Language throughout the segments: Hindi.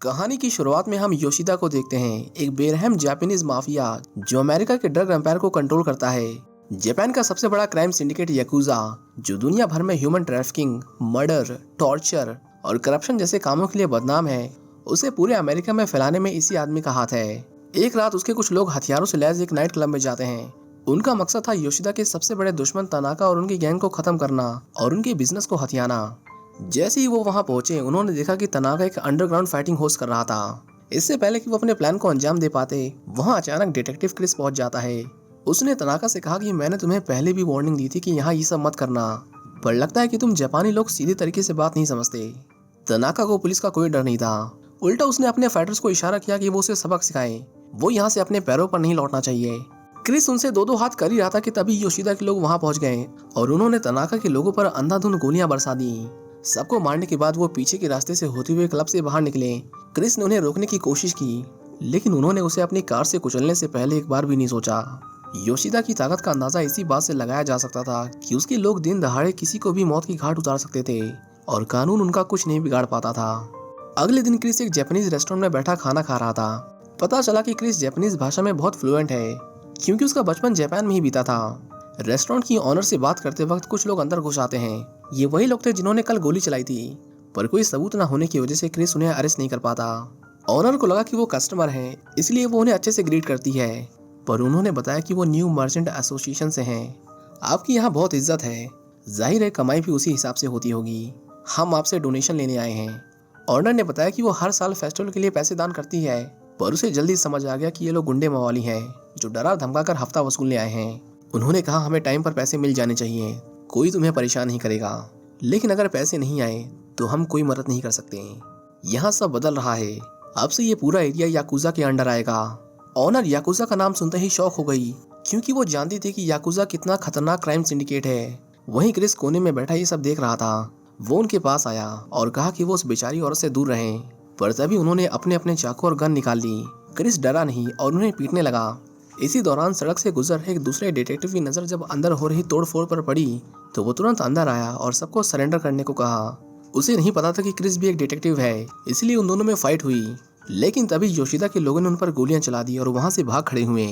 कहानी की शुरुआत में हम योशिदा को देखते हैं, एक बेरहम जापानीज माफिया जो अमेरिका के ड्रग एम्पायर को कंट्रोल करता है। जापान का सबसे बड़ा क्राइम सिंडिकेट याकुजा, जो दुनिया भर में ह्यूमन ट्रैफिकिंग, मर्डर, टॉर्चर और करप्शन जैसे कामों के लिए बदनाम है, उसे पूरे अमेरिका में फैलाने में इसी आदमी का हाथ है। एक रात उसके कुछ लोग हथियारों से लैस एक नाइट क्लब में जाते हैं। उनका मकसद था योशिदा के सबसे बड़े दुश्मन तनाका और उनकी गैंग को खत्म करना और उनके बिजनेस को हथियाना। जैसे ही वो वहां पहुंचे, उन्होंने देखा कि तनाका एक अंडरग्राउंड फाइटिंग होस्ट कर रहा था। इससे पहले कि वो अपने प्लान को अंजाम दे पाते, वहां अचानक डिटेक्टिव क्रिस पहुंच जाता है। उसने तनाका से कहा कि मैंने तुम्हें पहले भी वार्निंग दी थी कि यहाँ ये सब मत करना, पर लगता है कि तुम जापानी लोग सीधे तरीके से बात नहीं समझते। तनाका को पुलिस का कोई डर नहीं था। उल्टा उसने अपने फाइटर्स को इशारा किया कि वो उसे सबक सिखाएं, वो यहाँ से अपने पैरों पर नहीं लौटना चाहिए। क्रिस उनसे दो हाथ कर ही रहा था कि तभी योशिदा के लोग वहां पहुंच गए और उन्होंने तनाका के लोगों पर अंधाधुंध गोलियां बरसा दी। सबको मारने के बाद वो पीछे के रास्ते से होते हुए क्लब से बाहर निकले। क्रिस ने उन्हें रोकने की कोशिश की, लेकिन उन्होंने उसे अपनी कार से कुचलने से पहले एक बार भी नहीं सोचा। योशिदा की ताकत का अंदाजा इसी बात से लगाया जा सकता था कि उसके लोग दिन दहाड़े किसी को भी मौत की घाट उतार सकते थे और कानून उनका कुछ नहीं बिगाड़ पाता था। अगले दिन क्रिस एक जापानीज रेस्टोरेंट में बैठा खाना खा रहा था। पता चला कि क्रिस जापानीज भाषा में बहुत फ्लुएंट है, क्योंकि उसका बचपन जापान में ही बीता था। रेस्टोरेंट की ऑनर से बात करते वक्त कुछ लोग अंदर घुस आते हैं। ये वही लोग थे जिन्होंने कल गोली चलाई थी, पर कोई सबूत न होने की वजह से क्रिस उन्हें अरेस्ट नहीं कर पाता। ऑनर को लगा कि वो कस्टमर हैं, इसलिए वो उन्हें अच्छे से ग्रीट करती है, पर उन्होंने बताया कि वो न्यू मर्चेंट एसोसिएशन से हैं। आपकी यहाँ बहुत इज्जत है, जाहिर है कमाई भी उसी हिसाब से होती होगी। हम आपसे डोनेशन लेने आए हैं। ऑनर ने बताया कि वो हर साल फेस्टिवल के लिए पैसे दान करती है, पर उसे जल्दी समझ आ गया कि ये लोग गुंडे मवाली हैं जो डरा धमकाकर हफ्ता वसूलने आए हैं। उन्होंने कहा, हमें टाइम पर पैसे मिल जाने चाहिए, कोई तुम्हें परेशान नहीं करेगा, लेकिन अगर पैसे नहीं आए तो हम कोई मदद नहीं कर सकते। यहाँ सब बदल रहा है, अब से ये पूरा एरिया याकुजा के अंडर आएगा। ऑनर याकुजा का नाम सुनते ही शॉक हो गई, क्योंकि वो जानती थी कि याकुजा कितना खतरनाक क्राइम सिंडिकेट है। वहीं क्रिस कोने में बैठा ये सब देख रहा था। वो उनके पास आया और कहा कि वो उस बेचारी औरत से दूर रहें, पर तभी उन्होंने अपने अपने चाकू और गन निकाल ली। क्रिस डरा नहीं और उन्हें पीटने लगा। इसी दौरान सड़क से गुजर रहे एक दूसरे डिटेक्टिव की नजर जब अंदर हो रही तोड़फोड़ पर पड़ी, तो वो तुरंत अंदर आया और सबको सरेंडर करने को कहा। उसे नहीं पता था कि क्रिस भी एक डिटेक्टिव है, इसलिए उन दोनों में फाइट हुई। लेकिन तभी योशिदा के लोगों ने उन पर गोलियां चला दी और वहां से भाग खड़े हुए।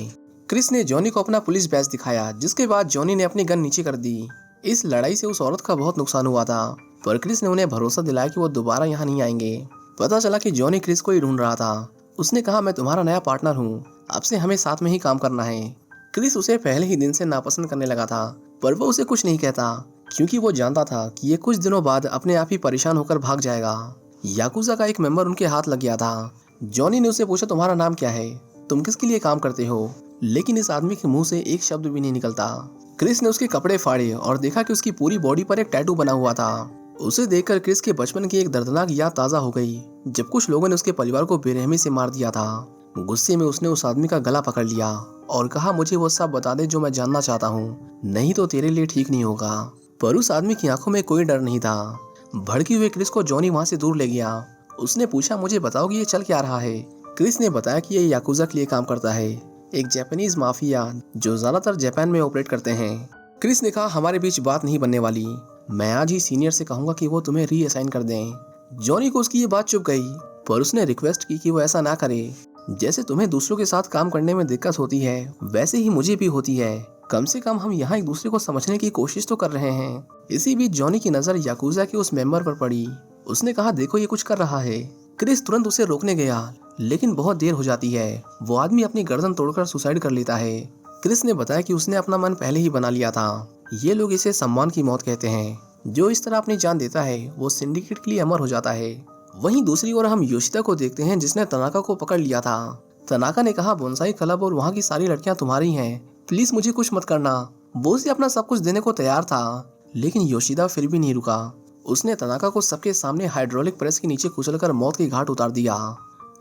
क्रिस ने जॉनी को अपना पुलिस बैज दिखाया, जिसके बाद जॉनी ने अपनी गन नीचे कर दी। इस लड़ाई से उस औरत का बहुत नुकसान हुआ था, पर क्रिस ने उन्हें भरोसा दिलाया कि वो दोबारा यहाँ नहीं आएंगे। पता चला कि जॉनी क्रिस को ही ढूंढ रहा था। उसने कहा, मैं तुम्हारा नया पार्टनर हूँ, अब से हमें साथ में ही काम करना है। क्रिस उसे पहले ही दिन से नापसंद करने लगा था, पर वो उसे कुछ नहीं कहता, क्योंकि वो जानता था कि ये कुछ दिनों बाद अपने आप ही परेशान होकर भाग जाएगा। याकुजा का एक मेंबर उनके हाथ लग गया था। जॉनी ने उसे पूछा, तुम्हारा नाम क्या है, तुम किसके लिए काम करते हो? लेकिन इस आदमी के मुंह से एक शब्द भी नहीं निकलता। क्रिस ने उसके कपड़े फाड़े और देखा कि उसकी पूरी बॉडी पर एक टैटू बना हुआ था। उसे देखकर क्रिस के बचपन की एक दर्दनाक याद ताजा हो गई, जब कुछ लोगों ने उसके परिवार को बेरहमी से मार दिया था। गुस्से में उसने उस आदमी का गला पकड़ लिया और कहा, मुझे वो सब बता दे जो मैं जानना चाहता हूँ, नहीं तो तेरे लिए ठीक नहीं होगा। पर उस आदमी की आंखों में कोई डर नहीं था। भड़की हुए क्रिस को जॉनी वहां से दूर ले गया। उसने पूछा, मुझे बताओ कि ये चल क्या रहा है? क्रिस ने बताया कि ये याकुजा के लिए काम करता है, एक जापानीज माफिया जो ज्यादातर जापान में ऑपरेट करते हैं। क्रिस ने कहा, हमारे बीच बात नहीं बनने वाली, मैं आज ही सीनियर से कहूंगा कि वो तुम्हें रीअसाइन कर दें। जॉनी को उसकी ये बात चुभ गई, पर उसने रिक्वेस्ट की कि वो ऐसा ना करे। जैसे तुम्हें दूसरों के साथ काम करने में दिक्कत होती है, वैसे ही मुझे भी होती है। कम से कम हम यहाँ एक दूसरे को समझने की कोशिश तो कर रहे हैं। इसी बीच जॉनी की नजर याकुजा के उस मेंबर पर पड़ी। उसने कहा, देखो ये कुछ कर रहा है। क्रिस तुरंत उसे रोकने गया, लेकिन बहुत देर हो जाती है। वो आदमी अपनी गर्दन तोड़कर सुसाइड कर लेता है। क्रिस ने बताया कि उसने अपना मन पहले ही बना लिया था। ये लोग इसे सम्मान की मौत कहते हैं। जो इस तरह अपनी जान देता है वो सिंडिकेट के लिए अमर हो जाता है। वहीं दूसरी ओर हम योशिदा को देखते हैं, जिसने तनाका को पकड़ लिया था। तनाका ने कहा, बोनसाई क्लब और वहाँ की सारी लड़कियां तुम्हारी हैं, प्लीज मुझे कुछ मत करना। वो उसे अपना सब कुछ देने को तैयार था, लेकिन योशिदा फिर भी नहीं रुका। उसने तनाका को सबके सामने हाइड्रोलिक प्रेस के नीचे कुचलकर मौत की घाट उतार दिया।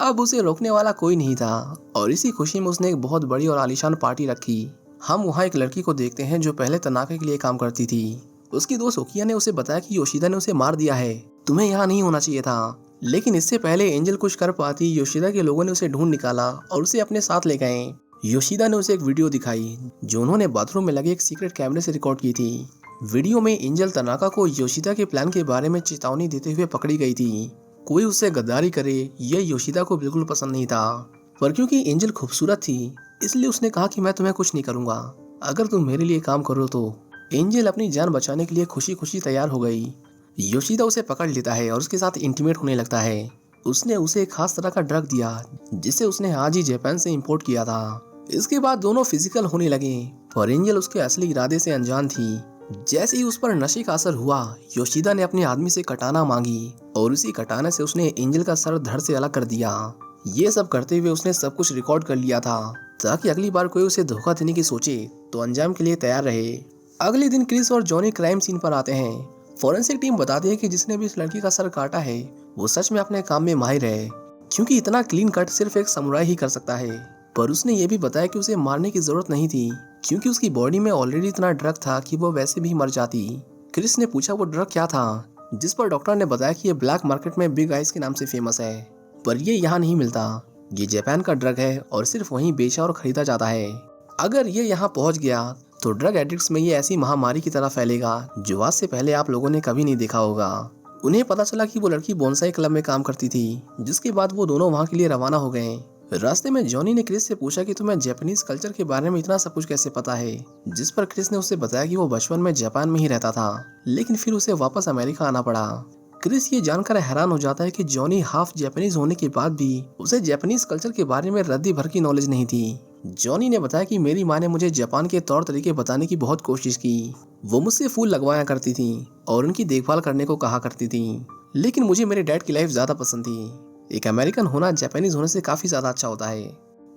अब उसे रोकने वाला कोई नहीं था और इसी खुशी में उसने एक बहुत बड़ी और आलीशान पार्टी रखी। हम वहाँ एक लड़की को देखते हैं जो पहले तनाका के लिए काम करती थी। उसकी दोस्त ओकिया ने उसे बताया कि योशिदा ने उसे मार दिया है, तुम्हें यहाँ नहीं होना चाहिए था। लेकिन इससे पहले एंजल कुछ कर पाती, योशिदा के लोगों ने उसे ढूंढ निकाला और उसे अपने साथ ले गए। योशिदा ने उसे एक वीडियो दिखाई जो उन्होंने बाथरूम में लगे एक सीक्रेट कैमरे से रिकॉर्ड की थी। वीडियो में एंजल तनाका को योशिदा के प्लान के बारे में चेतावनी देते हुए पकड़ी गई थी। कोई उससे गद्दारी करे ये योशिदा को बिल्कुल पसंद नहीं था। पर क्योंकि एंजल खूबसूरत थी इसलिए उसने कहा कि मैं तुम्हें कुछ नहीं करूंगा, अगर तुम मेरे लिए काम करो तो। एंजल अपनी जान बचाने के लिए खुशी खुशी तैयार हो गई। योशिदा उसे पकड़ लेता है और उसके साथ इंटीमेट होने लगता है। उसने उसे एक खास तरह का ड्रग दिया जिसे उसने आज ही जापान से इंपोर्ट किया था। इसके बाद दोनों फिजिकल होने लगे, पर एंजल उसके असली इरादे से अनजान थी। जैसे ही उस पर नशे का असर हुआ, योशिदा ने अपने आदमी से कटाना मांगी और उसी कटाने से उसने एंजल का सर धड़ से अलग कर दिया। ये सब करते हुए उसने सब कुछ रिकॉर्ड कर लिया था ताकि अगली बार कोई उसे धोखा देने की सोचे तो अंजाम के लिए तैयार रहे। अगले दिन क्रिस और जॉनी क्राइम सीन पर आते हैं। फॉरेंसिक टीम बताती है कि जिसने भी इस लड़की का सर काटा है वो सच में अपने काम में माहिर है, क्योंकि इतना क्लीन कट सिर्फ एक समुराई ही कर सकता है। पर उसने ये भी बताया कि उसे मारने की जरूरत नहीं थी, क्योंकि उसकी बॉडी में ऑलरेडी इतना ड्रग था कि वो वैसे भी मर जाती। क्रिस ने पूछा वो ड्रग क्या था, जिस पर डॉक्टर ने बताया कि ये ब्लैक मार्केट में बिग आइस के नाम से फेमस है, पर ये यहाँ नहीं मिलता। ये जापान का ड्रग है और सिर्फ वहीं बेचा और खरीदा जाता है। अगर ये यहाँ पहुँच गया तो ड्रग एडिक्ट्स में ये ऐसी महामारी की तरह फैलेगा जो आज से पहले आप लोगों ने कभी नहीं देखा होगा। उन्हें पता चला कि वो लड़की बोनसाई क्लब में काम करती थी, जिसके बाद वो दोनों वहाँ के लिए रवाना हो गए। रास्ते में जॉनी ने क्रिस से पूछा कि तुम्हें जापानीज कल्चर के बारे में इतना सब कुछ कैसे पता है, जिस पर क्रिस ने उसे बताया कि वो बचपन में जापान में ही रहता था, लेकिन फिर उसे वापस अमेरिका आना पड़ा। क्रिस ये जानकर हैरान हो जाता है कि जॉनी हाफ जापानीज होने के बाद भी उसे जापानीज कल्चर के बारे में रद्दी भर की नॉलेज नहीं थी। जॉनी ने बताया कि मेरी माँ ने मुझे जापान के तौर तरीके बताने की बहुत कोशिश की। वो मुझसे फूल लगवाया करती थी और उनकी देखभाल करने को कहा करती थी, लेकिन मुझे मेरे डैड की लाइफ ज्यादा पसंद थी। एक अमेरिकन होना जापानीज होने से काफी ज्यादा अच्छा होता है।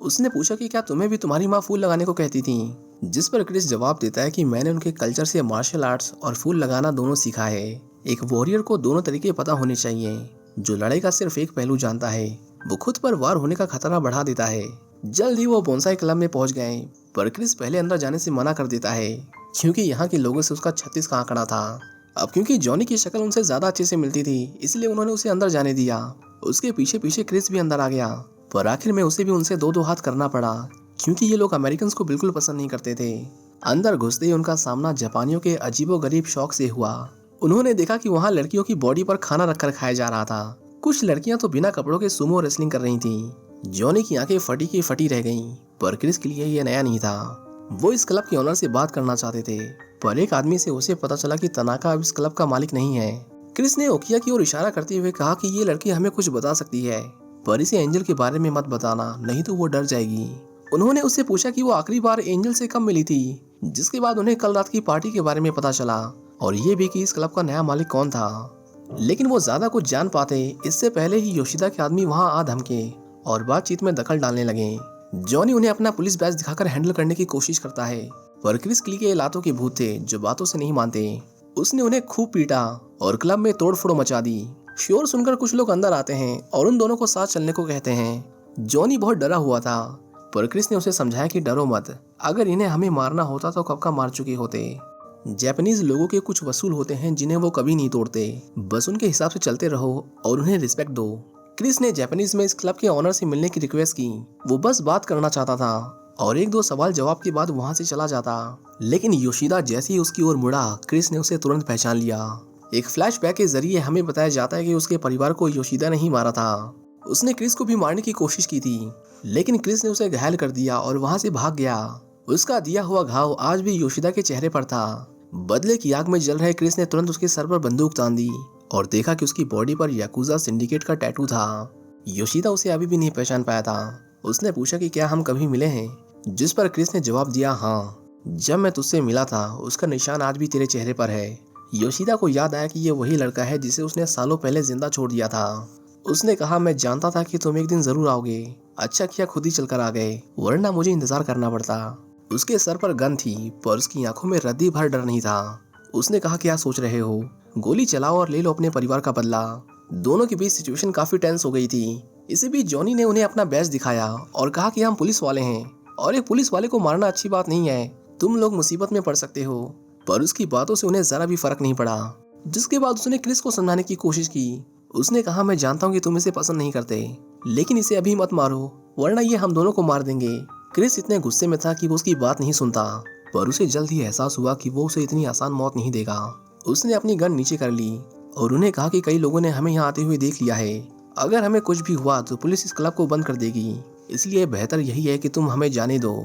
उसने पूछा कि क्या तुम्हें भी तुम्हारी माँ फूल लगाने को कहती थी, जिस पर क्रिस जवाब देता है कि मैंने उनके कल्चर से मार्शल आर्ट्स और फूल लगाना दोनों सीखा है। एक वॉरियर को दोनों तरीके पता होने चाहिए। जो लड़ाई का सिर्फ एक पहलू जानता है वो खुद पर वार होने का खतरा बढ़ा देता है। जल्द ही वो बोनसाई क्लब में पहुंच गए, पर क्रिस पहले अंदर जाने से मना कर देता है, क्योंकि यहाँ के लोगों से उसका 36 का आंकड़ा था। अब क्योंकि जॉनी की शक्ल उनसे ज्यादा अच्छे से मिलती थी, इसलिए उन्होंने उसे अंदर जाने दिया। उसके पीछे पीछे क्रिस भी अंदर आ गया, पर आखिर में उसे भी उनसे दो हाथ करना पड़ा, क्योंकि ये लोग अमेरिकन को बिल्कुल पसंद नहीं करते थे। अंदर घुसते ही उनका सामना जापानियों के अजीबोगरीब शौक से हुआ। उन्होंने देखा कि वहाँ लड़कियों की बॉडी पर खाना रखकर खाया जा रहा था। कुछ लड़कियां तो बिना कपड़ों के सुमो रेसलिंग कर रही थीं। जॉनी की आंखें फटी की फटी रह गईं, पर क्रिस के लिए ये नया नहीं था। वो इस क्लब के ओनर से बात करना चाहते थे, पर एक आदमी से उसे पता चला कि तनाका अब इस क्लब का मालिक नहीं है। क्रिस ने ओकिया की ओर इशारा करते हुए कहा कि ये लड़की हमें कुछ बता सकती है, पर इसे एंजल के बारे में मत बताना, नहीं तो वो डर जाएगी। उन्होंने उससे पूछा कि वो आखिरी बार एंजल से कब मिली थी, जिसके बाद उन्हें कल रात की पार्टी के बारे में पता चला, और ये भी कि इस क्लब का नया मालिक कौन था। लेकिन वो ज्यादा कुछ जान पाते इससे पहले ही योशिदा के आदमी वहां आ धमके और बातचीत में दखल डालने लगे। जॉनी उन्हें अपना पुलिस बैज दिखाकर हैंडल करने की कोशिश करता है, पर क्रिस क्ली के लातों के भूत थे जो बातों से नहीं मानते। उसने उन्हें खूब पीटा और क्लब में तोड़फोड़ मचा दी। शोर सुनकर कुछ लोग अंदर आते हैं और उन दोनों को साथ चलने को कहते हैं। जॉनी बहुत डरा हुआ था, पर क्रिस ने उसे समझाया कि डरो मत, अगर इन्हें हमें मारना होता तो कब का मार चुके होते। जापानीज लोगों के कुछ वसूल होते हैं जिन्हें वो कभी नहीं तोड़ते, बस उनके हिसाब से चलते रहो और उन्हें रिस्पेक्ट दो। क्रिस ने जापानीज में इस क्लब के ऑनर से मिलने की रिक्वेस्ट की। वो बस बात करना चाहता था और एक दो सवाल जवाब के बाद वहां से चला जाता, लेकिन योशिदा जैसे ही उसकी ओर मुड़ा, क्रिस ने उसे तुरंत पहचान लिया। एक फ्लैशबैक के जरिए हमें बताया जाता है कि उसके परिवार को योशिदा ने ही मारा था। उसने क्रिस को भी मारने की कोशिश की थी, लेकिन क्रिस ने उसे घायल कर दिया और वहां से भाग गया। उसका दिया हुआ घाव आज भी योशिदा के चेहरे पर था। बदले की आग में जल रहे क्रिस ने तुरंत उसके सर पर बंदूक तान दी और देखा कि उसकी बॉडी पर याकुजा सिंडिकेट का टैटू था। योशिदा उसे अभी भी नहीं पहचान पाया था। उसने पूछा कि क्या हम कभी मिले हैं, जिस पर क्रिस ने जवाब दिया हाँ, जब मैं तुझसे मिला था उसका निशान आज भी तेरे चेहरे पर है। योशिदा को याद आया कि ये वही लड़का है जिसे उसने सालों पहले जिंदा छोड़ दिया था। उसने कहा मैं जानता था कि तुम एक दिन जरूर आओगे, अच्छा किया खुद ही चलकर आ गए, वरना मुझे इंतजार करना पड़ता। उसके सर पर गन थी, पर उसकी आंखों में रद्दी भर डर नहीं था। उसने कहा क्या सोच रहे हो, गोली चलाओ और ले लो अपने परिवार का बदला। दोनों के बीच सिचुएशन काफी टेंस हो गई थी। इसी बीच जॉनी ने उन्हें अपना बैज दिखाया और कहा कि हम पुलिस वाले हैं और एक पुलिस वाले को मारना अच्छी बात नहीं है, तुम लोग मुसीबत में पड़ सकते हो। पर उसकी बातों से उन्हें जरा भी फर्क नहीं पड़ा। जिसके बाद उसने क्रिस को समझाने की कोशिश की। उसने कहा मैं जानता हूँ कि तुम इसे पसंद नहीं करते, लेकिन इसे अभी मत मारो वरना ये हम दोनों को मार देंगे। क्रिस इतने गुस्से में था कि वो उसकी बात नहीं सुनता, पर उसे जल्द ही एहसास हुआ कि वो उसे इतनी आसान मौत नहीं देगा। उसने अपनी गन नीचे कर ली और उन्हें कहा कि कई लोगों ने हमें यहाँ आते हुए देख लिया है। अगर हमें कुछ भी हुआ तो पुलिस इस क्लब को बंद कर देगी, इसलिए बेहतर यही है कि तुम हमें जाने दो।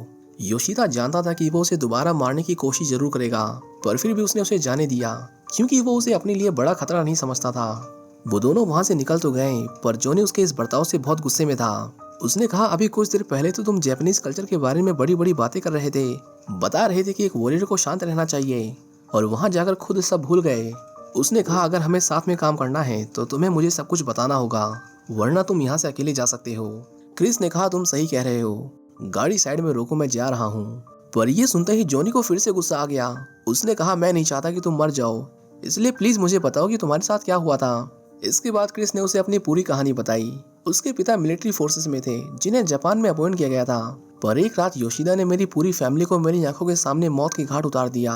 योशिदा जानता था कि वो उसे दोबारा मारने की कोशिश जरूर करेगा, पर फिर भी उसने उसे जाने दिया क्योंकि वो उसे अपने लिए बड़ा खतरा नहीं समझता था। वो दोनों वहां से निकल तो गए, पर जॉनी उसके इस बर्ताव से बहुत गुस्से में था। उसने कहा, अभी कुछ देर पहले तो तुम जापानीज कल्चर के बारे में बड़ी बड़ी बातें कर रहे थे, बता रहे थे कि एक वॉरियर को शांत रहना चाहिए, और वहां जाकर खुद सब भूल गए। उसने कहा, अगर हमें साथ में काम करना है तो तुम्हें मुझे सब कुछ बताना होगा, वरना तुम यहाँ से अकेले जा सकते हो। क्रिस ने कहा, तुम सही कह रहे हो, गाड़ी साइड में रोको, मैं जा रहा हूँ। पर ये सुनते ही जॉनी को फिर से गुस्सा आ गया। उसने कहा, मैं नहीं चाहता कि तुम मर जाओ, इसलिए प्लीज मुझे बताओ कि तुम्हारे साथ क्या हुआ था। इसके बाद क्रिस ने उसे अपनी पूरी कहानी बताई। उसके पिता मिलिट्री फोर्सेस में थे, जिन्हें जापान में अपॉइंट किया गया था, पर एक रात योशिदा ने मेरी पूरी फैमिली को मेरी आंखों के सामने मौत के घाट उतार दिया।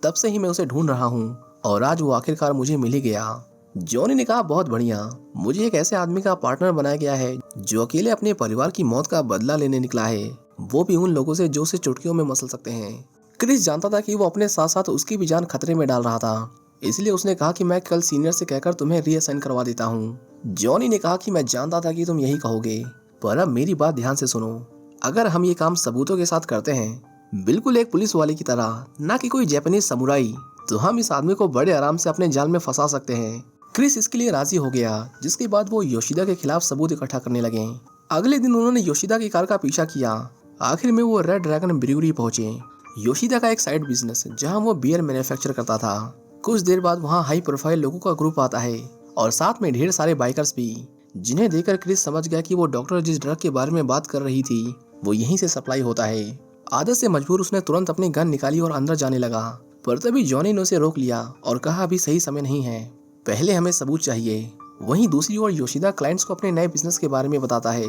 तब से ही मैं उसे ढूंढ रहा हूँ और आज वो आखिरकार मुझे मिल ही गया। जॉनी ने कहा, बहुत बढ़िया, मुझे एक ऐसे आदमी का पार्टनर बनाया गया है जो अकेले अपने परिवार की मौत का बदला लेने निकला है, वो भी उन लोगों से जो उसे चुटकियों में मसल सकते हैं। क्रिस जानता था कि वो अपने साथ साथ उसकी भी जान खतरे में डाल रहा था, इसलिए उसने कहा कि मैं कल सीनियर से कहकर तुम्हें रीअसाइन करवा देता हूँ। जॉनी ने कहा कि मैं जानता था कि तुम यही कहोगे, पर अब मेरी बात ध्यान से सुनो। अगर हम ये काम सबूतों के साथ करते हैं, बिल्कुल एक पुलिस वाले की तरह, ना कि कोई जापानीज समुराई, तो हम इस आदमी को बड़े आराम से अपने जाल में फंसा सकते हैं। क्रिस इसके लिए राजी हो गया, जिसके बाद वो योशिदा के खिलाफ सबूत इकट्ठा करने लगे। अगले दिन उन्होंने योशिदा की कार का पीछा किया। आखिर में वो रेड ड्रैगन ब्रूअरी पहुंचे, योशिदा का एक साइड बिजनेस जहां वो बियर मैन्युफैक्चर करता था। कुछ देर बाद वहां हाई प्रोफाइल लोगों का ग्रुप आता है और साथ में ढेर सारे बाइकर्स भी, जिन्हें देखकर क्रिस समझ गया कि वो डॉक्टर जिस ड्रग के बारे में बात कर रही थी वो यहीं से सप्लाई होता है। आदत से मजबूर उसने तुरंत अपनी गन निकाली और अंदर जाने लगा, पर तभी जॉनी ने उसे रोक लिया और कहा, अभी सही समय नहीं है, पहले हमें सबूत चाहिए। वहीं दूसरी ओर योशिदा क्लाइंट्स को अपने नए बिजनेस के बारे में बताता है।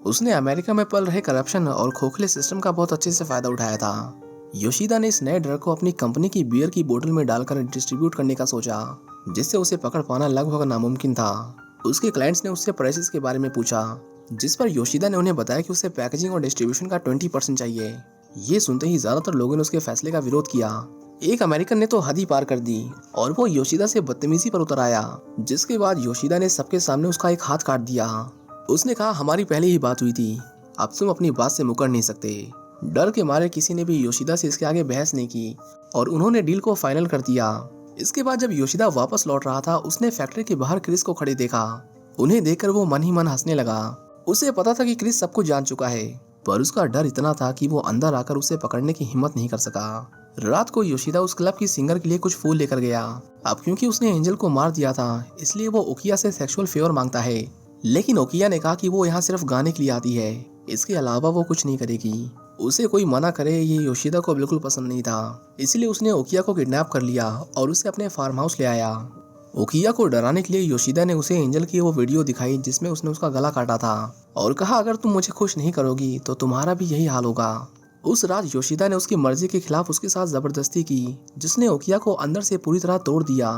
उसने अमेरिका में पल रहे करप्शन और खोखले सिस्टम का बहुत अच्छे से फायदा उठाया था। योशिदा ने इस नए ड्रग को अपनी कंपनी की बियर की बोतल में डालकर डिस्ट्रीब्यूट करने का सोचा, जिससे उसे पकड़ पाना लगभग नामुमकिन था। उसके क्लाइंट्स ने उससे प्राइसेस के बारे में पूछा, जिस पर योशिदा ने उन्हें बताया कि उसे पैकेजिंग और डिस्ट्रीब्यूशन का 20% चाहिए। ये सुनते ही ज्यादातर लोगों ने उसके फैसले का विरोध किया। एक अमेरिकन ने तो हद ही पार कर दी और वो योशिदा से बदतमीजी पर उतर आया, जिसके बाद योशिदा ने सबके सामने उसका एक हाथ काट दिया। उसने कहा, हमारी पहले ही बात हुई थी, अब तुम अपनी बात से मुकर नहीं सकते। डर के मारे किसी ने भी योशिदा से इसके आगे बहस नहीं की और उन्होंने डील को फाइनल कर दिया। इसके बाद जब योशिदा वापस लौट रहा था, उसने फैक्ट्री के बाहर क्रिस को खड़े देखा। उन्हें देखकर वो मन ही मन हंसने लगा। उसे पता था कि क्रिस सब कुछ जान चुका है, पर उसका डर इतना था कि वो अंदर आकर उसे पकड़ने की हिम्मत नहीं कर सका। रात को योशिदा उस क्लब की सिंगर के लिए कुछ फूल लेकर गया। अब क्योंकि उसने एंजल को मार दिया था, इसलिए वो ओकिया से सेक्सुअल फेवर मांगता है, लेकिन ओकिया ने कहा कि वो यहाँ सिर्फ गाने के लिए आती है, इसके अलावा वो कुछ नहीं करेगी। उसे कोई मना करे ये योशिदा को बिल्कुल पसंद नहीं था, इसलिए उसने ओकिया को किडनैप कर लिया और उसे अपने फार्म हाउस ले आया। ओकिया को डराने के लिए योशिदा ने उसे एंजल की वो वीडियो दिखाई जिसमें उसने उसका गला काटा था और कहा, अगर तुम मुझे खुश नहीं करोगी तो तुम्हारा भी यही हाल होगा। उस रात योशिदा ने उसकी मर्जी के खिलाफ उसके साथ जबरदस्ती की, जिसने ओकिया को अंदर से पूरी तरह तोड़ दिया।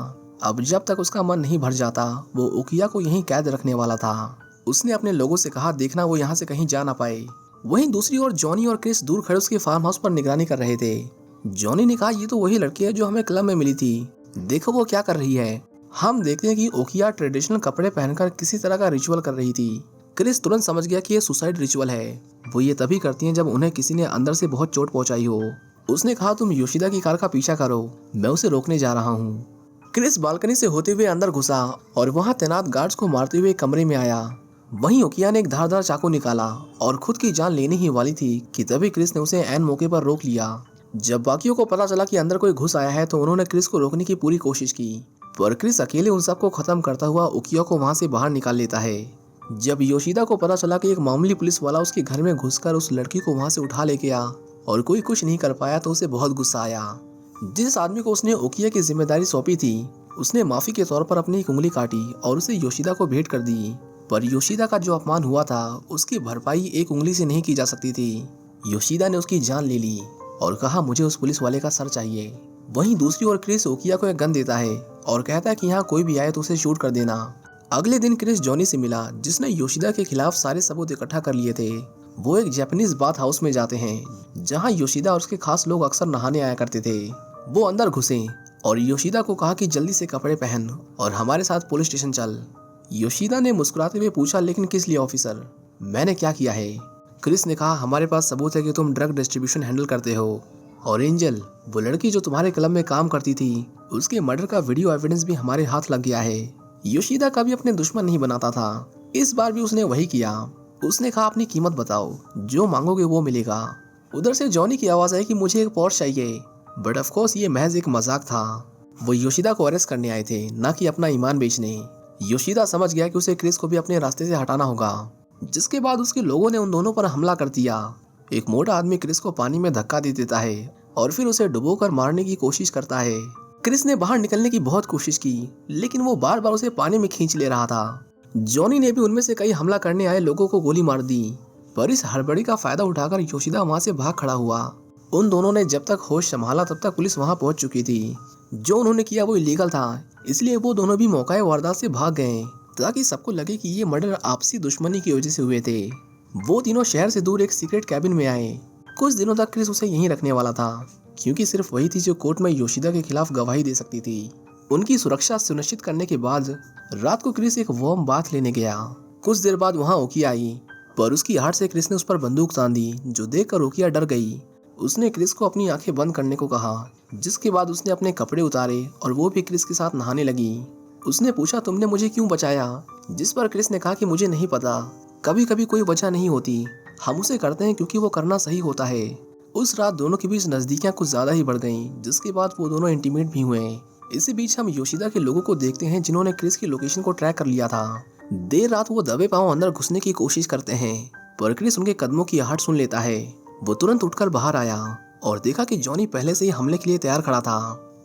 अब जब तक उसका मन नहीं भर जाता, वो ओकिया को यहीं कैद रखने वाला था। उसने अपने लोगों से कहा, देखना वो यहाँ से कहीं जा ना पाए। वहीं दूसरी ओर जॉनी और क्रिस दूर खड़े उसके फार्म हाउस पर निगरानी कर रहे थे। जॉनी ने कहा, ये तो वही लड़की है जो हमें क्लब में मिली थी, देखो वो क्या कर रही है। हम देखते हैं कि ओकिया ट्रेडिशनल कपड़े पहनकर किसी तरह का रिचुअल कर रही थी। क्रिस तुरंत समझ गया कि ये सुसाइड रिचुअल है। वो ये तभी करती हैं जब उन्हें किसी ने अंदर से बहुत चोट पहुंचाई हो। उसने कहा, तुम योशिदा की कार का पीछा करो, मैं उसे रोकने जा रहा हूँ। क्रिस बालकनी से होते हुए अंदर घुसा और वहाँ तैनात गार्ड्स को मारते हुए कमरे में आया। वहीं ओकिया ने एक धारदार चाकू निकाला और खुद की जान लेने ही वाली थी कि तभी क्रिस ने उसे ऐन मौके पर रोक लिया। जब बाकियों को पता चला कि अंदर कोई घुस आया है तो उन्होंने क्रिस को रोकने की पूरी कोशिश की, पर क्रिस अकेले उन सबको खत्म करता हुआ ओकिया को वहां से बाहर निकाल लेता है। जब योशिदा को पता चला कि एक मामूली पुलिस वाला उसके घर में घुसकर उस लड़की को वहां से उठा ले गया और कोई कुछ नहीं कर पाया, तो उसे बहुत गुस्सा आया। जिस आदमी को उसने ओकिया की जिम्मेदारी सौंपी थी, उसने माफी के तौर पर अपनी एक उंगली काटी और उसे योशिदा को भेंट कर दी। पर योशिदा का जो अपमान हुआ था, उसकी भरपाई एक उंगली से नहीं की जा सकती थी। योशिदा ने उसकी जान ले ली और कहा, मुझे उस पुलिस वाले का सर चाहिए। वहीं दूसरी ओर क्रिस ओकिया को एक गन देता है और कहता है कि यहाँ कोई भी आए तो उसे शूट कर देना। अगले दिन क्रिस जॉनी से मिला, जिसने योशिदा के खिलाफ सारे सबूत इकट्ठा कर लिए थे। वो एक जापानीज बाथ हाउस में जाते हैं, जहाँ योशिदा और उसके खास लोग अक्सर नहाने आया करते थे। वो अंदर घुसे और योशिदा को कहा कि जल्दी से कपड़े पहन और हमारे साथ पुलिस स्टेशन चल। योशिदा ने मुस्कुराते हुए पूछा, लेकिन किस लिए ऑफिसर, मैंने क्या किया है? क्रिस ने कहा, हमारे पास सबूत है कि तुम ड्रग डिस्ट्रीब्यूशन हैंडल करते हो। और एंजल, वो लड़की जो तुम्हारे क्लब में काम करती थी, उसके मर्डर का वीडियो एविडेंस भी हमारे हाथ लग गया है। योशिदा कभी अपने दुश्मन नहीं बनाता था, इस बार भी उसने वही किया। उसने कहा, अपनी कीमत बताओ, जो मांगोगे वो मिलेगा। उधर से जॉनी की आवाज आई कि मुझे एक पोर्श चाहिए, बट ऑफ कोर्स ये महज एक मजाक था। वो योशिदा को अरेस्ट करने आए थे, न कि अपना ईमान बेचने। योशिदा समझ गया कि उसे क्रिस को भी अपने रास्ते से हटाना होगा, जिसके बाद उसके लोगों ने उन दोनों पर हमला कर दिया। एक मोटा आदमी क्रिस को पानी में धक्का दे देता है और फिर उसे डुबोकर मारने की कोशिश करता है। क्रिस ने बाहर निकलने की बहुत कोशिश की, लेकिन वो बार बार उसे पानी में खींच ले रहा था। जॉनी ने भी उनमें से कई हमला करने आए लोगों को गोली मार दी, पर इस हड़बड़ी का फायदा उठाकर योशिदा वहां से भाग खड़ा हुआ। उन दोनों ने जब तक होश संभाला तब तक पुलिस वहां पहुंच चुकी थी। जो उन्होंने किया वो इलीगल था, इसलिए वो दोनों भी मौका वारदात से भाग गए, ताकि सबको लगे कि ये मर्डर आपसी दुश्मनी की वजह से हुए थे। वो तीनों शहर से दूर एक सीक्रेट कैबिन में आए। कुछ दिनों तक क्रिस उसे यहीं रखने वाला था, क्योंकि सिर्फ वही थी जो कोर्ट में योशिदा के खिलाफ गवाही दे सकती थी। उनकी सुरक्षा सुनिश्चित करने के बाद रात को क्रिस एक वार्म बाथ लेने गया। कुछ देर बाद वहां ओकिया आई, पर उसकी आहट से क्रिस ने उस पर बंदूक तान दी, जो देखकर ओकिया डर गई। उसने क्रिस को अपनी आंखें बंद करने को कहा, जिसके बाद उसने अपने कपड़े उतारे और वो भी क्रिस के साथ नहाने लगी। उसने पूछा, तुमने मुझे क्यों बचाया? जिस पर क्रिस ने कहा कि मुझे नहीं पता, कभी कभी कोई वजह नहीं होती, हम उसे करते हैं क्योंकि वो करना सही होता है। उस रात दोनों के बीच नजदीकियां कुछ ज्यादा ही बढ़ गईं, जिसके बाद वो दोनों इंटीमेट भी हुए। इसी बीच हम योशिदा के लोगों को देखते हैं जिन्होंने क्रिस की लोकेशन को ट्रैक कर लिया था। देर रात वो दबे पांव अंदर घुसने की कोशिश करते हैं, पर क्रिस उनके कदमों की आहट सुन लेता है। वो तुरंत उठकर बाहर आया और देखा कि जॉनी पहले से ही हमले के लिए तैयार खड़ा था।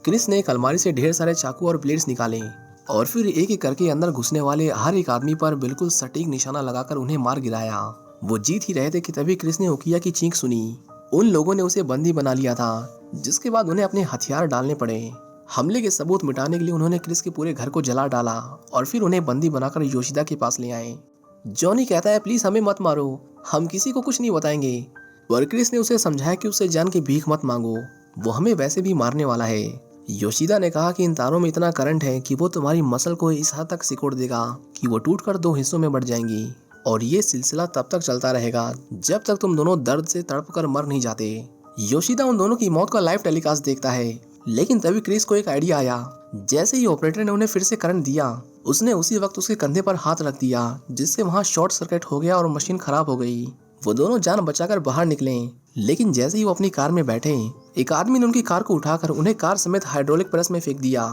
क्रिस ने एक अलमारी से ढेर सारे चाकू और ब्लेड्स निकाले और फिर एक एक करके अंदर घुसने वाले हर एक आदमी पर बिल्कुल सटीक निशाना लगाकर उन्हें मार गिराया। वो जीत ही रहे थे कि तभी क्रिस ने ओकिया की चीख सुनी। उन लोगों ने उसे बंदी बना लिया था, जिसके बाद उन्हें अपने हथियार डालने पड़े। हमले के सबूत मिटाने के लिए उन्होंने क्रिस के पूरे घर को जला डाला और फिर उन्हें बंदी बनाकर योशिदा के पास ले आए। जॉनी कहता है, प्लीज हमें मत मारो, हम किसी को कुछ नहीं बताएंगे। पर क्रिस ने उसे समझाया कि उसे जान के भीख मत मांगो, वो हमें वैसे भी मारने वाला है। योशिदा ने कहा कि इन तारों में इतना करंट है कि वो तुम्हारी मसल को इस हद तक सिकोड़ देगा कि वो टूटकर 2 हिस्सों में बढ़ जाएंगी, और ये सिलसिला तब तक चलता रहेगा जब तक तुम दोनों दर्द से तड़प कर मर नहीं जाते। योशिदा उन दोनों की मौत का लाइव टेलीकास्ट देखता है, लेकिन तभी क्रिस को एक आइडिया आया। जैसे ही ऑपरेटर ने उन्हें फिर से करंट दिया, उसने उसी वक्त उसके कंधे पर हाथ रख दिया, जिससे वहां शॉर्ट सर्किट हो गया और मशीन खराब हो गई। वो दोनों जान बचाकर बाहर निकले, लेकिन जैसे ही वो अपनी कार में बैठे, एक आदमी ने उनकी कार को उठाकर उन्हें कार समेत हाइड्रोलिक प्रेस में फेंक दिया।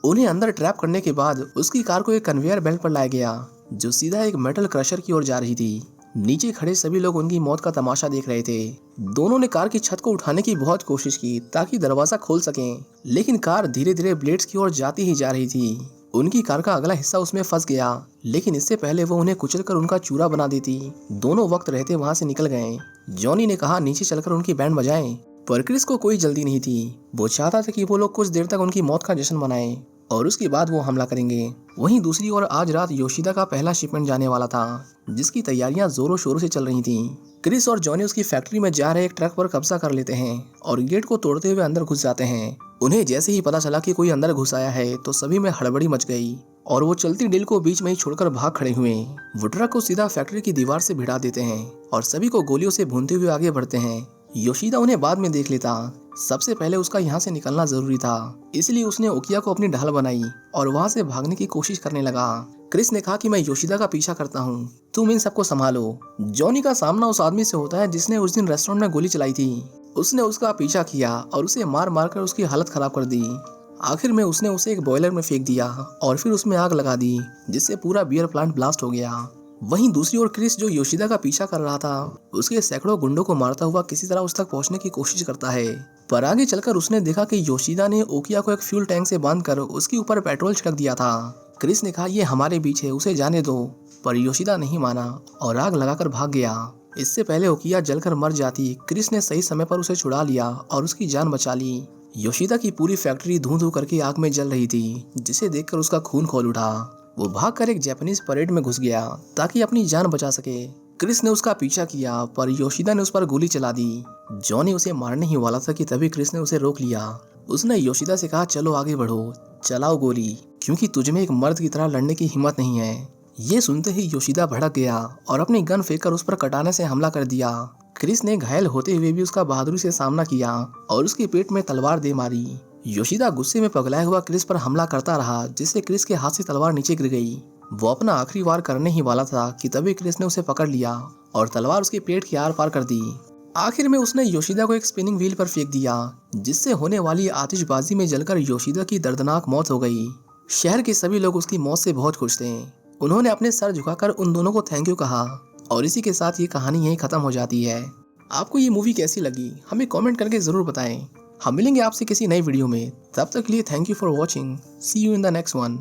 उन्हें अंदर ट्रैप करने के बाद उसकी कार को एक कन्वेयर बेल्ट पर लाया गया, जो सीधा एक मेटल क्रशर की ओर जा रही थी। नीचे खड़े सभी लोग उनकी मौत का तमाशा देख रहे थे। दोनों ने कार की छत को उठाने की बहुत कोशिश की ताकि दरवाजा खोल सकें, लेकिन कार धीरे धीरे ब्लेड्स की ओर जाती ही जा रही थी। उनकी कार का अगला हिस्सा उसमें फंस गया, लेकिन इससे पहले वो उन्हें कुचलकर उनका चूरा बना देती। दोनों वक्त रहते वहां से निकल गए। जॉनी ने कहा, नीचे चलकर उनकी बैंड बजाएं, पर क्रिस को कोई जल्दी नहीं थी। वो चाहता था कि वो लोग कुछ देर तक उनकी मौत का जश्न मनाएं और उसके बाद वो हमला करेंगे। वहीं दूसरी ओर आज रात योशिदा का पहला शिपमेंट जाने वाला था, जिसकी तैयारियां जोरों शोरों से चल रही थीं। क्रिस और जॉनी उसकी फैक्ट्री में जा रहे एक ट्रक पर कब्जा कर लेते हैं और गेट को तोड़ते हुए अंदर घुस जाते हैं। उन्हें जैसे ही पता चला कि कोई अंदर घुस आया है, तो सभी में हड़बड़ी मच गई और वो चलती डील को बीच में ही छोड़कर भाग खड़े हुए। वो ट्रक को सीधा फैक्ट्री की दीवार से भिड़ा देते हैं और सभी को गोलियों से भूनते हुए आगे बढ़ते हैं। योशिदा उन्हें बाद में देख लेता। सबसे पहले उसका यहाँ से निकलना जरूरी था, इसलिए उसने ओकिया को अपनी ढाल बनाई और वहाँ से भागने की कोशिश करने लगा। क्रिस ने कहा कि मैं योशिदा का पीछा करता हूँ, तुम इन सबको संभालो। जॉनी का सामना उस आदमी से होता है जिसने उस दिन रेस्टोरेंट में गोली चलाई थी। उसने उसका पीछा किया और उसे मार मार कर उसकी हालत खराब कर दी। आखिर में उसने उसे एक बॉयलर में फेंक दिया और फिर उसमें आग लगा दी, जिससे पूरा बियर प्लांट ब्लास्ट हो गया। वहीं दूसरी ओर क्रिस, जो योशिदा का पीछा कर रहा था, उसके सैकड़ों गुंडों को मारता हुआ किसी तरह उस तक पहुंचने की कोशिश करता है। पर आगे चलकर उसने देखा कि योशिदा ने ओकिया को एक फ्यूल टैंक से बांधकर उसके ऊपर पेट्रोल छिड़क दिया था। क्रिस ने कहा, ये हमारे बीच है, उसे जाने दो, पर योशिदा नहीं माना और आग लगाकर भाग गया। इससे पहले ओकिया जलकर मर जाती, क्रिस ने सही समय पर उसे छुड़ा लिया और उसकी जान बचा ली। योशिदा की पूरी फैक्ट्री धूं धूं करके आग में जल रही थी, जिसे देखकर उसका खून खौल उठा। वो भागकर एक जापानीज परेड में घुस गया ताकि अपनी जान बचा सके। क्रिस ने उसका पीछा किया, पर योशिदा ने उस पर गोली चला दी। जॉनी उसे मारने ही वाला था कि तभी क्रिस ने उसे रोक लिया उसने योशिदा से कहा, चलो आगे बढ़ो, चलाओ गोली, क्योंकि तुझमें एक मर्द की तरह लड़ने की हिम्मत नहीं है। ये सुनते ही योशिदा भड़क गया और अपनी गन फेंककर उस पर कटाने से हमला कर दिया। क्रिस ने घायल होते हुए भी उसका बहादुरी से सामना किया और उसके पेट में तलवार दे मारी। योशिदा गुस्से में पगलाया हुआ क्रिस पर हमला करता रहा, जिससे क्रिस के हाथ से तलवार नीचे गिर गई। वो अपना आखिरी वार करने ही वाला था कि तभी क्रिस ने उसे पकड़ लिया और तलवार उसके पेट के आर पार कर दी। आखिर में उसने योशिदा को एक स्पिनिंग व्हील पर फेंक दिया, जिससे होने वाली आतिशबाजी में जलकर योशिदा की दर्दनाक मौत हो गई। शहर के सभी लोग उसकी मौत से बहुत खुश थे। उन्होंने अपने सर झुकाकर उन दोनों को थैंक यू कहा और इसी के साथ ये कहानी यहीं खत्म हो जाती है। आपको ये मूवी कैसी लगी हमें कमेंट करके जरूर बताएं। हम मिलेंगे आपसे किसी नई वीडियो में, तब तक के लिए thank you for watching. See you in the next one.